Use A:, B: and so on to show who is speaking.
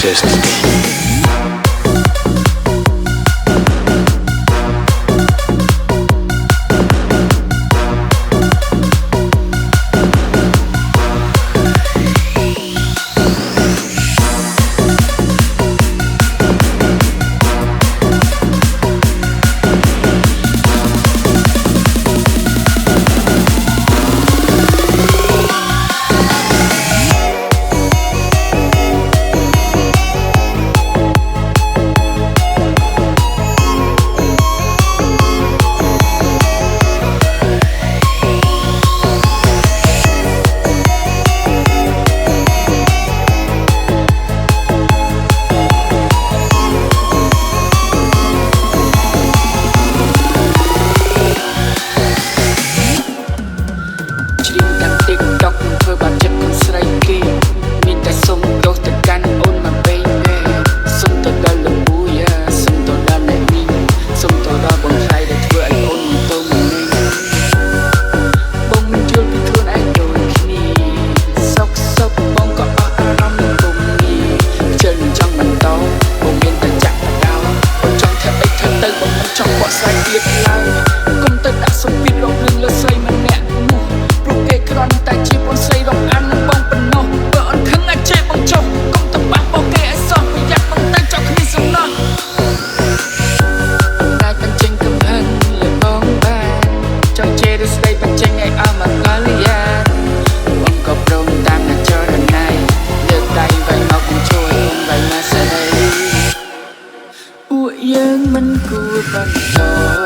A: exist. TikTok ធ្វើបាបចិត្តកូនស្រីគេមានតែសុំទោសទៅកាន់អូនមកពេកសុំទៅដល់លោកពូយ៉ាសុំទៅដល់អ្នកនេះសុំទៅដល់បងថ្លៃដែលធ្វើឲ្យអូនមិនទៅមកនេះបងមិនយល់ពីខ្លួនឯងដូចគ្នាសុកបងក៏អស់អារម្មណ៍ពុំនេះជិលមិនចង់បន្តបងមានតែចាក់បដោបងចង់ធ្វើអីធ្វើទៅបងមិនចង់បកស្រាយទៀតឡើយកុំទៅដាក់សម្ពាធរករឿងលើស្រីម្នាក់នោះព្រោះគេគ្រាន់តែជាបងស្រីរកអាននឹងបងប៉ុណ្ណោះបើអត់ខឹងអាចជេរបងចុះកុំទៅបាក់បងគេឲ្យសោះប្រយ័ត្នបងតែចោលគ្នាសំណោះតែបញ្ចេញកំហឹងលើបងបានចង់ជេរឬស្ដីបញ្ចេញឲ្យអស់មកកលយាបងក៏ព្រមតាមអ្នកចរណៃលើកដៃវាយមកបងជួយបងវាយមកសេរីពួកយើងមិនគួរបន្ត